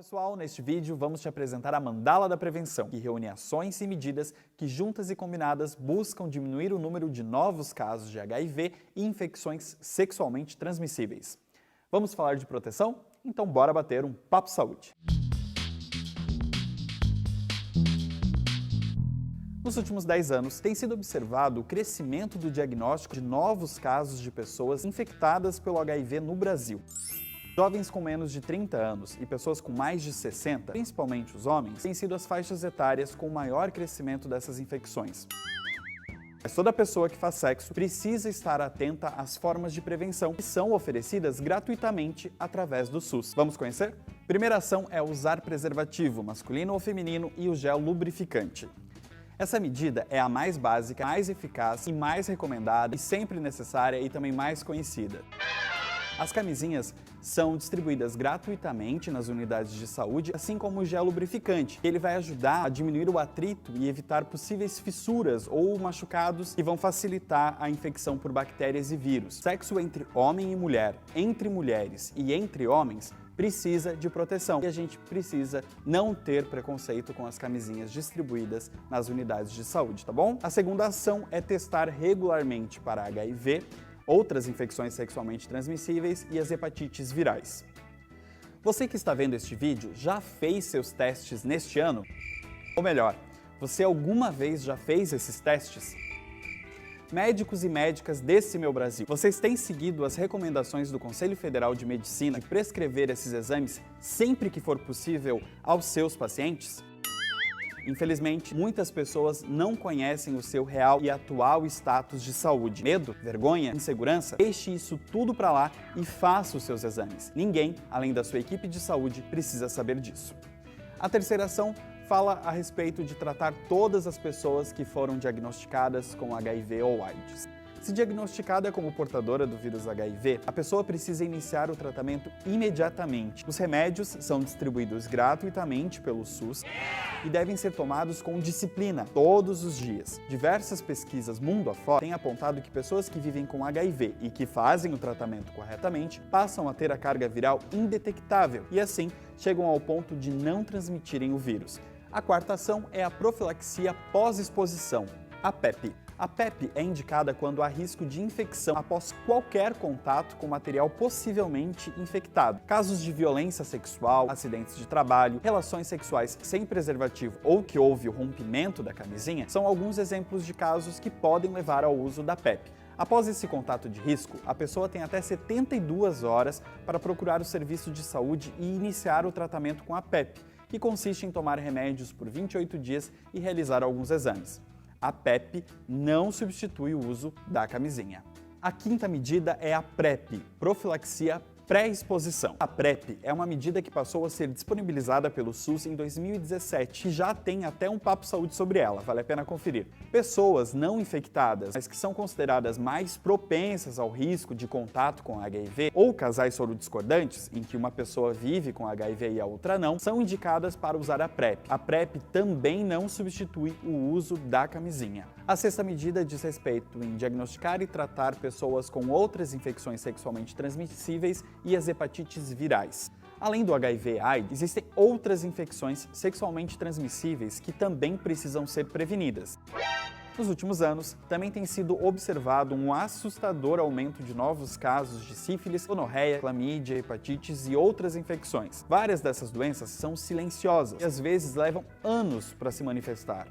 pessoal, neste vídeo vamos te apresentar a Mandala da Prevenção, que reúne ações e medidas que juntas e combinadas buscam diminuir o número de novos casos de HIV e infecções sexualmente transmissíveis. Vamos falar de proteção? Então bora bater um papo saúde! Nos últimos 10 anos, tem sido observado o crescimento do diagnóstico de novos casos de pessoas infectadas pelo HIV no Brasil. Jovens com menos de 30 anos e pessoas com mais de 60, principalmente os homens, têm sido as faixas etárias com o maior crescimento dessas infecções. Mas toda pessoa que faz sexo precisa estar atenta às formas de prevenção que são oferecidas gratuitamente através do SUS. Vamos conhecer? Primeira ação é usar preservativo, masculino ou feminino, e o gel lubrificante. Essa medida é a mais básica, mais eficaz e mais recomendada, e sempre necessária e também mais conhecida. As camisinhas são distribuídas gratuitamente nas unidades de saúde, assim como o gel lubrificante. Ele vai ajudar a diminuir o atrito e evitar possíveis fissuras ou machucados que vão facilitar a infecção por bactérias e vírus. Sexo entre homem e mulher, entre mulheres e entre homens precisa de proteção. E a gente precisa não ter preconceito com as camisinhas distribuídas nas unidades de saúde, tá bom? A segunda ação é testar regularmente para HIV, outras infecções sexualmente transmissíveis e as hepatites virais. Você que está vendo este vídeo já fez seus testes neste ano? Ou melhor, você alguma vez já fez esses testes? Médicos e médicas desse meu Brasil, vocês têm seguido as recomendações do Conselho Federal de Medicina de prescrever esses exames sempre que for possível aos seus pacientes? Infelizmente, muitas pessoas não conhecem o seu real e atual status de saúde. Medo, vergonha, insegurança? Deixe isso tudo para lá e faça os seus exames. Ninguém, além da sua equipe de saúde, precisa saber disso. A terceira ação fala a respeito de tratar todas as pessoas que foram diagnosticadas com HIV ou AIDS. Se diagnosticada como portadora do vírus HIV, a pessoa precisa iniciar o tratamento imediatamente. Os remédios são distribuídos gratuitamente pelo SUS e devem ser tomados com disciplina, todos os dias. Diversas pesquisas mundo afora têm apontado que pessoas que vivem com HIV e que fazem o tratamento corretamente passam a ter a carga viral indetectável e assim chegam ao ponto de não transmitirem o vírus. A quarta ação é a profilaxia pós-exposição, a PEP. A PEP é indicada quando há risco de infecção após qualquer contato com material possivelmente infectado. Casos de violência sexual, acidentes de trabalho, relações sexuais sem preservativo ou que houve o rompimento da camisinha são alguns exemplos de casos que podem levar ao uso da PEP. Após esse contato de risco, a pessoa tem até 72 horas para procurar o serviço de saúde e iniciar o tratamento com a PEP, que consiste em tomar remédios por 28 dias e realizar alguns exames. A PEP não substitui o uso da camisinha. A quinta medida é a PrEP, profilaxia pré-exposição. A PrEP é uma medida que passou a ser disponibilizada pelo SUS em 2017 e já tem até um papo saúde sobre ela, vale a pena conferir. Pessoas não infectadas, mas que são consideradas mais propensas ao risco de contato com HIV, ou casais sorodiscordantes, em que uma pessoa vive com HIV e a outra não, são indicadas para usar a PrEP. A PrEP também não substitui o uso da camisinha. A sexta medida diz respeito em diagnosticar e tratar pessoas com outras infecções sexualmente transmissíveis e as hepatites virais. Além do HIV e AIDS, existem outras infecções sexualmente transmissíveis que também precisam ser prevenidas. Nos últimos anos, também tem sido observado um assustador aumento de novos casos de sífilis, gonorreia, clamídia, hepatites e outras infecções. Várias dessas doenças são silenciosas e às vezes levam anos para se manifestar.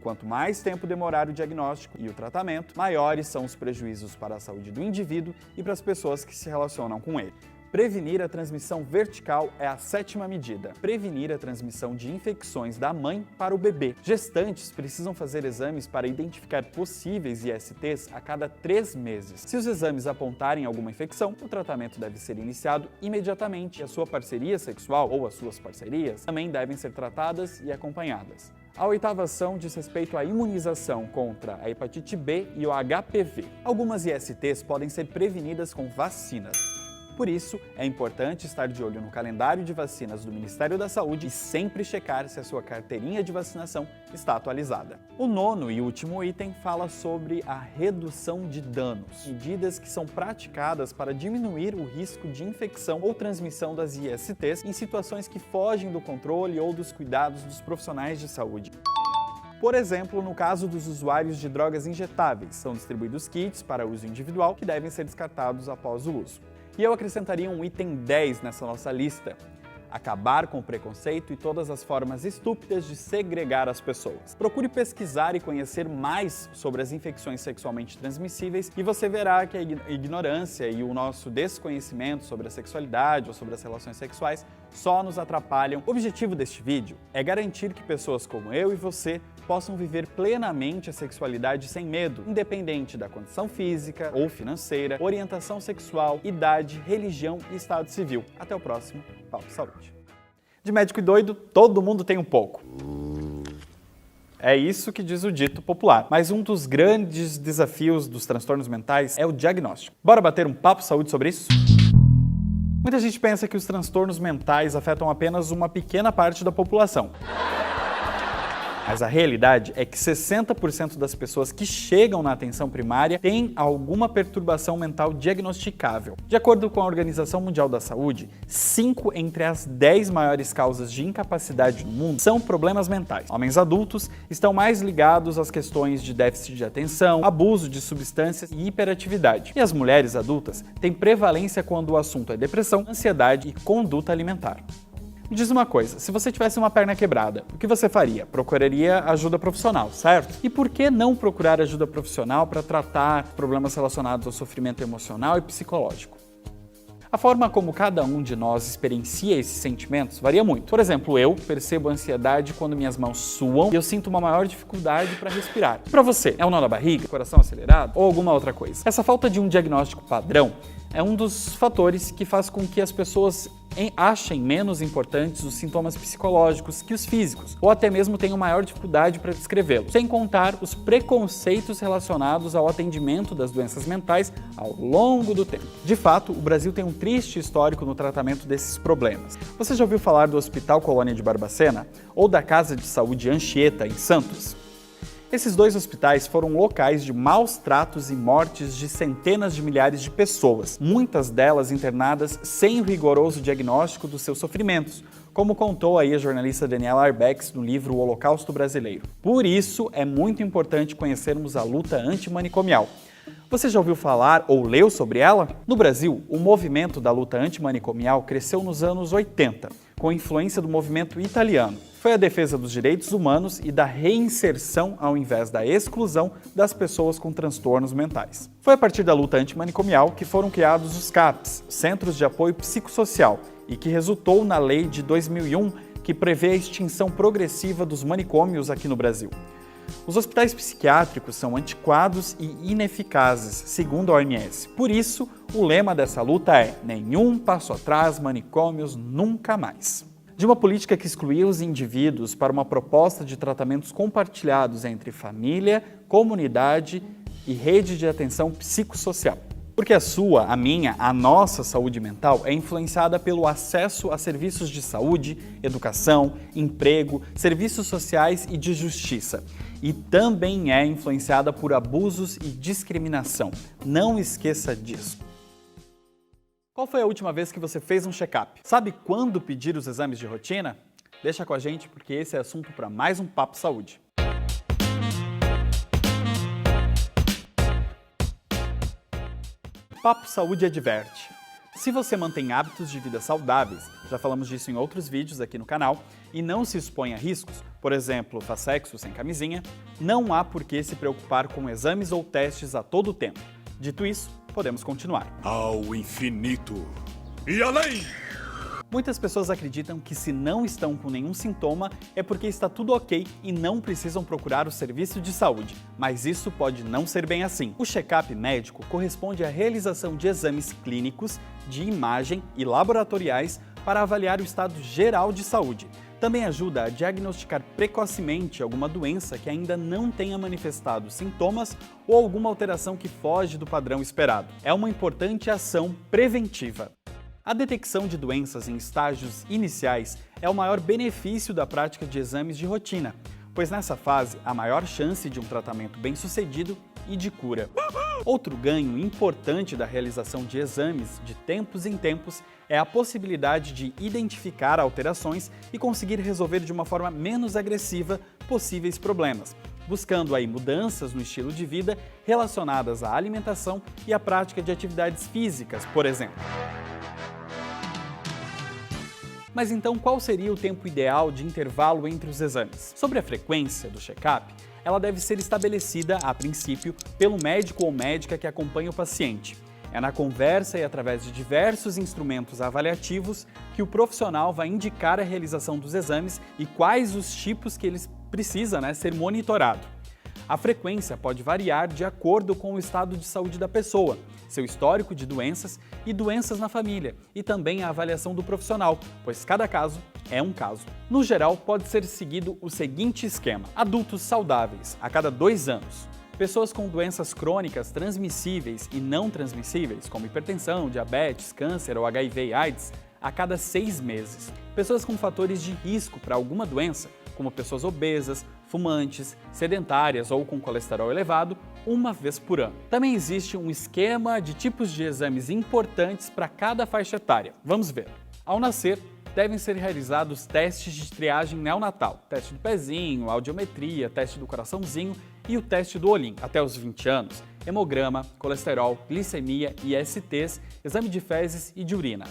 Quanto mais tempo demorar o diagnóstico e o tratamento, maiores são os prejuízos para a saúde do indivíduo e para as pessoas que se relacionam com ele. Prevenir a transmissão vertical é a sétima medida. Prevenir a transmissão de infecções da mãe para o bebê. Gestantes precisam fazer exames para identificar possíveis ISTs a cada 3 meses. Se os exames apontarem alguma infecção, o tratamento deve ser iniciado imediatamente e a sua parceria sexual ou as suas parcerias também devem ser tratadas e acompanhadas. A oitava ação diz respeito à imunização contra a hepatite B e o HPV. Algumas ISTs podem ser prevenidas com vacinas. Por isso, é importante estar de olho no calendário de vacinas do Ministério da Saúde e sempre checar se a sua carteirinha de vacinação está atualizada. O nono e último item fala sobre a redução de danos, medidas que são praticadas para diminuir o risco de infecção ou transmissão das ISTs em situações que fogem do controle ou dos cuidados dos profissionais de saúde. Por exemplo, no caso dos usuários de drogas injetáveis, são distribuídos kits para uso individual que devem ser descartados após o uso. E eu acrescentaria um item 10 nessa nossa lista: acabar com o preconceito e todas as formas estúpidas de segregar as pessoas. Procure pesquisar e conhecer mais sobre as infecções sexualmente transmissíveis e você verá que a ignorância e o nosso desconhecimento sobre a sexualidade ou sobre as relações sexuais só nos atrapalham. O objetivo deste vídeo é garantir que pessoas como eu e você possam viver plenamente a sexualidade sem medo, independente da condição física ou financeira, orientação sexual, idade, religião e estado civil. Até o próximo Papo Saúde. De médico e doido, todo mundo tem um pouco. É isso que diz o dito popular. Mas um dos grandes desafios dos transtornos mentais é o diagnóstico. Bora bater um papo saúde sobre isso? Muita gente pensa que os transtornos mentais afetam apenas uma pequena parte da população. Mas a realidade é que 60% das pessoas que chegam na atenção primária têm alguma perturbação mental diagnosticável. De acordo com a Organização Mundial da Saúde, 5 entre as 10 maiores causas de incapacidade no mundo são problemas mentais. Homens adultos estão mais ligados às questões de déficit de atenção, abuso de substâncias e hiperatividade. E as mulheres adultas têm prevalência quando o assunto é depressão, ansiedade e conduta alimentar. Me diz uma coisa, se você tivesse uma perna quebrada, o que você faria? Procuraria ajuda profissional, certo? E por que não procurar ajuda profissional para tratar problemas relacionados ao sofrimento emocional e psicológico? A forma como cada um de nós experiencia esses sentimentos varia muito. Por exemplo, eu percebo ansiedade quando minhas mãos suam e eu sinto uma maior dificuldade para respirar. Para você, é um nó na barriga, coração acelerado ou alguma outra coisa? Essa falta de um diagnóstico padrão é um dos fatores que faz com que as pessoas achem menos importantes os sintomas psicológicos que os físicos, ou até mesmo tenham maior dificuldade para descrevê-los, sem contar os preconceitos relacionados ao atendimento das doenças mentais ao longo do tempo. De fato, o Brasil tem um triste histórico no tratamento desses problemas. Você já ouviu falar do Hospital Colônia de Barbacena ou da Casa de Saúde Anchieta, em Santos? Esses dois hospitais foram locais de maus tratos e mortes de centenas de milhares de pessoas, muitas delas internadas sem o rigoroso diagnóstico dos seus sofrimentos, como contou aí a jornalista Daniela Arbex no livro O Holocausto Brasileiro. Por isso, é muito importante conhecermos a luta antimanicomial. Você já ouviu falar ou leu sobre ela? No Brasil, o movimento da luta antimanicomial cresceu nos anos 80, com influência do movimento italiano. Foi a defesa dos direitos humanos e da reinserção ao invés da exclusão das pessoas com transtornos mentais. Foi a partir da luta antimanicomial que foram criados os CAPs, Centros de Apoio Psicossocial, e que resultou na Lei de 2001, que prevê a extinção progressiva dos manicômios aqui no Brasil. Os hospitais psiquiátricos são antiquados e ineficazes, segundo a OMS. Por isso, o lema dessa luta é: nenhum passo atrás, manicômios nunca mais. De uma política que excluía os indivíduos para uma proposta de tratamentos compartilhados entre família, comunidade e rede de atenção psicossocial. Porque a sua, a minha, a nossa saúde mental é influenciada pelo acesso a serviços de saúde, educação, emprego, serviços sociais e de justiça. E também é influenciada por abusos e discriminação. Não esqueça disso. Qual foi a última vez que você fez um check-up? Sabe quando pedir os exames de rotina? Deixa com a gente porque esse é assunto para mais um Papo Saúde. Papo Saúde adverte. Se você mantém hábitos de vida saudáveis, já falamos disso em outros vídeos aqui no canal, e não se expõe a riscos, por exemplo, faz sexo sem camisinha, não há por que se preocupar com exames ou testes a todo tempo. Dito isso, podemos continuar. Ao infinito e além! Muitas pessoas acreditam que se não estão com nenhum sintoma é porque está tudo ok e não precisam procurar o serviço de saúde, mas isso pode não ser bem assim. O check-up médico corresponde à realização de exames clínicos, de imagem e laboratoriais para avaliar o estado geral de saúde. Também ajuda a diagnosticar precocemente alguma doença que ainda não tenha manifestado sintomas ou alguma alteração que foge do padrão esperado. É uma importante ação preventiva. A detecção de doenças em estágios iniciais é o maior benefício da prática de exames de rotina, pois nessa fase há maior chance de um tratamento bem-sucedido e de cura. Outro ganho importante da realização de exames de tempos em tempos é a possibilidade de identificar alterações e conseguir resolver de uma forma menos agressiva possíveis problemas, buscando aí mudanças no estilo de vida relacionadas à alimentação e à prática de atividades físicas, por exemplo. Mas então, qual seria o tempo ideal de intervalo entre os exames? Sobre a frequência do check-up, ela deve ser estabelecida, a princípio, pelo médico ou médica que acompanha o paciente. É na conversa e através de diversos instrumentos avaliativos que o profissional vai indicar a realização dos exames e quais os tipos que eles precisam ser monitorado. A frequência pode variar de acordo com o estado de saúde da pessoa, seu histórico de doenças e doenças na família, e também a avaliação do profissional, pois cada caso é um caso. No geral, pode ser seguido o seguinte esquema: adultos saudáveis, a cada 2 anos. Pessoas com doenças crônicas transmissíveis e não transmissíveis, como hipertensão, diabetes, câncer ou HIV e AIDS, a cada 6 meses. Pessoas com fatores de risco para alguma doença, como pessoas obesas, fumantes, sedentárias ou com colesterol elevado, 1 vez por ano. Também existe um esquema de tipos de exames importantes para cada faixa etária. Vamos ver. Ao nascer, devem ser realizados testes de triagem neonatal, teste do pezinho, audiometria, teste do coraçãozinho e o teste do olhinho. Até os 20 anos, hemograma, colesterol, glicemia, ISTs, exame de fezes e de urina.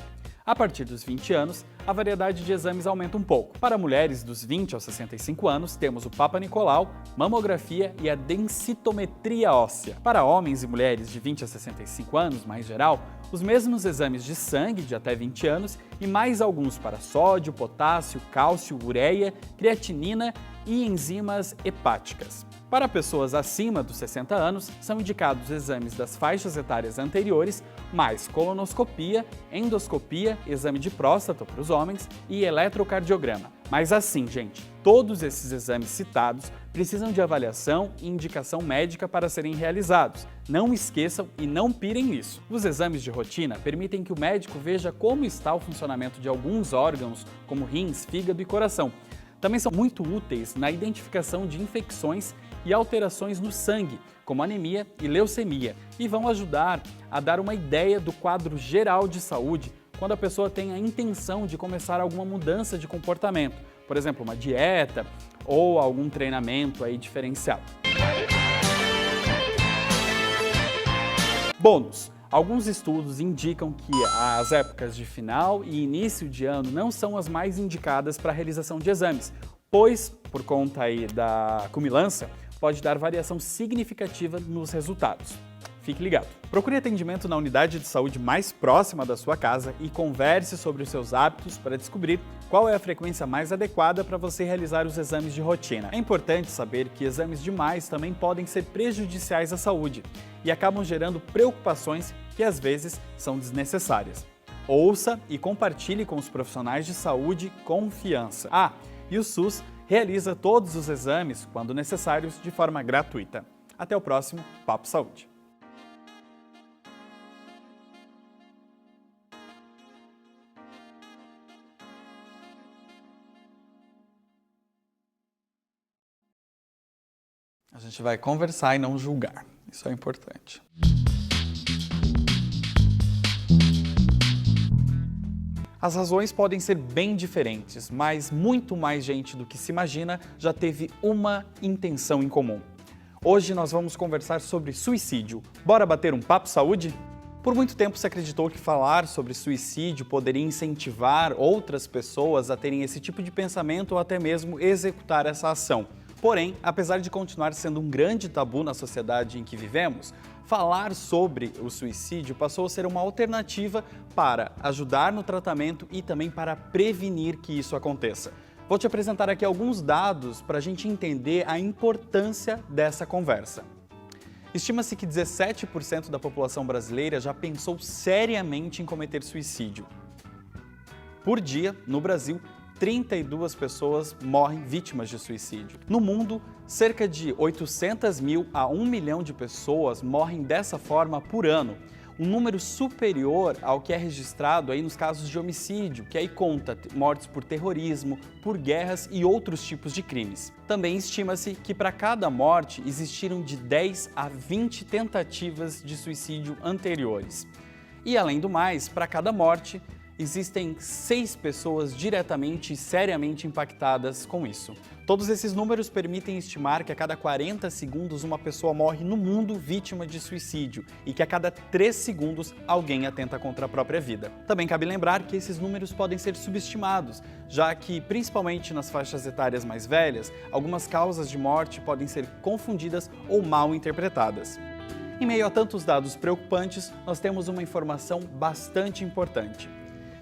A partir dos 20 anos, a variedade de exames aumenta um pouco. Para mulheres dos 20 aos 65 anos, temos o Papa Nicolau, mamografia e a densitometria óssea. Para homens e mulheres de 20 a 65 anos, mais geral, os mesmos exames de sangue de até 20 anos e mais alguns para sódio, potássio, cálcio, ureia, creatinina e enzimas hepáticas. Para pessoas acima dos 60 anos, são indicados exames das faixas etárias anteriores, mais colonoscopia, endoscopia, exame de próstata para os homens e eletrocardiograma. Mas assim, gente, todos esses exames citados precisam de avaliação e indicação médica para serem realizados. Não esqueçam e não pirem nisso. Os exames de rotina permitem que o médico veja como está o funcionamento de alguns órgãos, como rins, fígado e coração. Também são muito úteis na identificação de infecções e alterações no sangue, como anemia e leucemia, e vão ajudar a dar uma ideia do quadro geral de saúde quando a pessoa tem a intenção de começar alguma mudança de comportamento, por exemplo, uma dieta ou algum treinamento aí diferenciado. Bônus. Alguns estudos indicam que as épocas de final e início de ano não são as mais indicadas para a realização de exames, pois, por conta aí da cumilança, pode dar variação significativa nos resultados. Fique ligado. Procure atendimento na unidade de saúde mais próxima da sua casa e converse sobre os seus hábitos para descobrir qual é a frequência mais adequada para você realizar os exames de rotina. É importante saber que exames demais também podem ser prejudiciais à saúde e acabam gerando preocupações que às vezes são desnecessárias. Ouça e compartilhe com os profissionais de saúde confiança. E o SUS realiza todos os exames, quando necessários, de forma gratuita. Até o próximo Papo Saúde. A gente vai conversar e não julgar. Isso é importante. As razões podem ser bem diferentes, mas muito mais gente do que se imagina já teve uma intenção em comum. Hoje nós vamos conversar sobre suicídio. Bora bater um papo saúde? Por muito tempo se acreditou que falar sobre suicídio poderia incentivar outras pessoas a terem esse tipo de pensamento ou até mesmo executar essa ação. Porém, apesar de continuar sendo um grande tabu na sociedade em que vivemos, falar sobre o suicídio passou a ser uma alternativa para ajudar no tratamento e também para prevenir que isso aconteça. Vou te apresentar aqui alguns dados para a gente entender a importância dessa conversa. Estima-se que 17% da população brasileira já pensou seriamente em cometer suicídio. Por dia, no Brasil, 32 pessoas morrem vítimas de suicídio. No mundo, cerca de 800 mil a 1 milhão de pessoas morrem dessa forma por ano. um número superior ao que é registrado aí nos casos de homicídio, que aí conta mortes por terrorismo, por guerras e outros tipos de crimes. Também estima-se que para cada morte existiram de 10 a 20 tentativas de suicídio anteriores. E além do mais, para cada morte, existem 6 pessoas diretamente e seriamente impactadas com isso. Todos esses números permitem estimar que a cada 40 segundos uma pessoa morre no mundo vítima de suicídio e que a cada 3 segundos alguém atenta contra a própria vida. Também cabe lembrar que esses números podem ser subestimados, já que, principalmente nas faixas etárias mais velhas, algumas causas de morte podem ser confundidas ou mal interpretadas. Em meio a tantos dados preocupantes, nós temos uma informação bastante importante.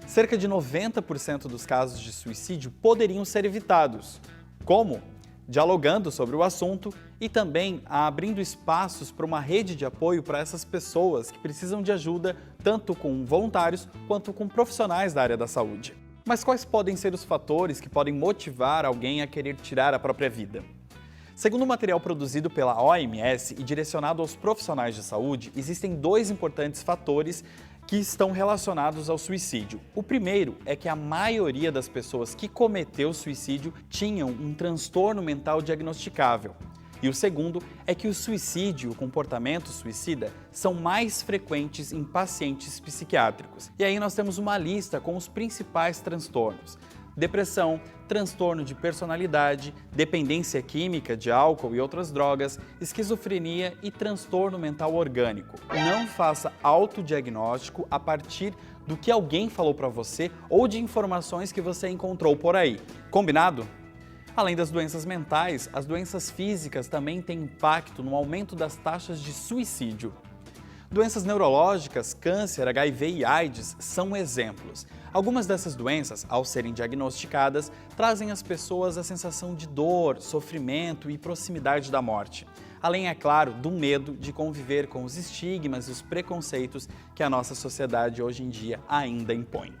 Cerca de 90% dos casos de suicídio poderiam ser evitados. Como? Dialogando sobre o assunto e também abrindo espaços para uma rede de apoio para essas pessoas que precisam de ajuda, tanto com voluntários quanto com profissionais da área da saúde. Mas quais podem ser os fatores que podem motivar alguém a querer tirar a própria vida? Segundo o material produzido pela OMS e direcionado aos profissionais de saúde, existem 2 importantes fatores que estão relacionados ao suicídio. O primeiro é que a maioria das pessoas que cometeu suicídio tinham um transtorno mental diagnosticável. E o segundo é que o suicídio e o comportamento suicida são mais frequentes em pacientes psiquiátricos. E aí nós temos uma lista com os principais transtornos: depressão, transtorno de personalidade, dependência química de álcool e outras drogas, esquizofrenia e transtorno mental orgânico. Não faça autodiagnóstico a partir do que alguém falou para você ou de informações que você encontrou por aí. Combinado? Além das doenças mentais, as doenças físicas também têm impacto no aumento das taxas de suicídio. Doenças neurológicas, câncer, HIV e AIDS são exemplos. Algumas dessas doenças, ao serem diagnosticadas, trazem às pessoas a sensação de dor, sofrimento e proximidade da morte. Além, é claro, do medo de conviver com os estigmas e os preconceitos que a nossa sociedade hoje em dia ainda impõe.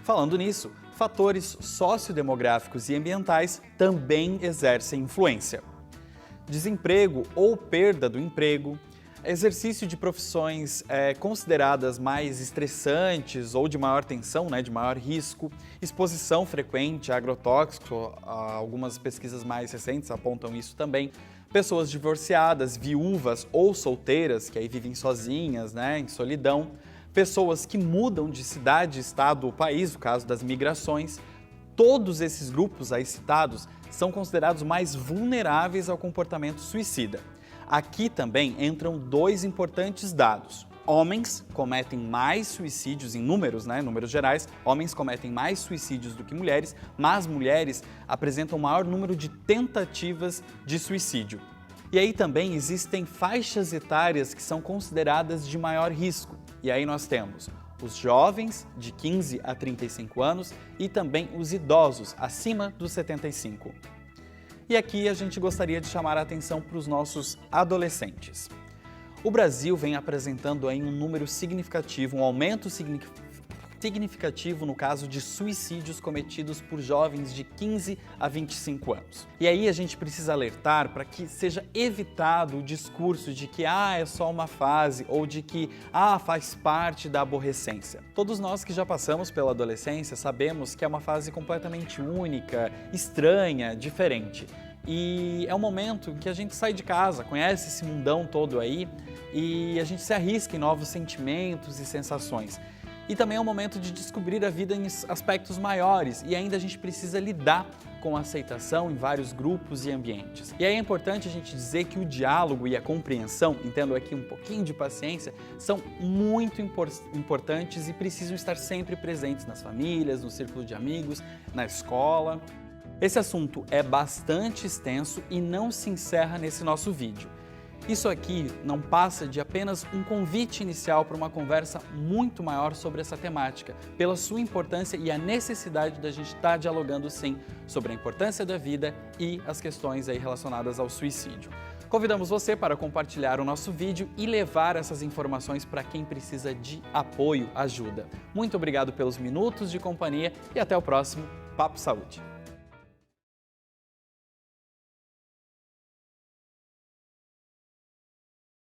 Falando nisso, fatores sociodemográficos e ambientais também exercem influência. Desemprego ou perda do emprego, exercício de profissões consideradas mais estressantes ou de maior tensão, de maior risco, exposição frequente a agrotóxicos, algumas pesquisas mais recentes apontam isso também, pessoas divorciadas, viúvas ou solteiras, que aí vivem sozinhas, em solidão, pessoas que mudam de cidade, estado ou país, no caso das migrações. Todos esses grupos aí citados são considerados mais vulneráveis ao comportamento suicida. Aqui também entram 2 importantes dados. Homens cometem mais suicídios em números, números gerais, homens cometem mais suicídios do que mulheres, mas mulheres apresentam maior número de tentativas de suicídio. E aí também existem faixas etárias que são consideradas de maior risco. E aí nós temos os jovens de 15 a 35 anos e também os idosos acima dos 75. E aqui a gente gostaria de chamar a atenção para os nossos adolescentes. O Brasil vem apresentando aí um número significativo, um aumento significativo no caso de suicídios cometidos por jovens de 15 a 25 anos. E aí a gente precisa alertar para que seja evitado o discurso de que é só uma fase ou de que faz parte da aborrecência. Todos nós que já passamos pela adolescência sabemos que é uma fase completamente única, estranha, diferente. E é um momento em que a gente sai de casa, conhece esse mundão todo aí e a gente se arrisca em novos sentimentos e sensações. E também é um momento de descobrir a vida em aspectos maiores e ainda a gente precisa lidar com a aceitação em vários grupos e ambientes. E aí é importante a gente dizer que o diálogo e a compreensão, entendo aqui um pouquinho de paciência, são muito importantes e precisam estar sempre presentes nas famílias, no círculo de amigos, na escola. Esse assunto é bastante extenso e não se encerra nesse nosso vídeo. Isso aqui não passa de apenas um convite inicial para uma conversa muito maior sobre essa temática, pela sua importância e a necessidade da gente estar dialogando sim sobre a importância da vida e as questões aí relacionadas ao suicídio. Convidamos você para compartilhar o nosso vídeo e levar essas informações para quem precisa de apoio, ajuda. Muito obrigado pelos minutos de companhia e até o próximo Papo Saúde.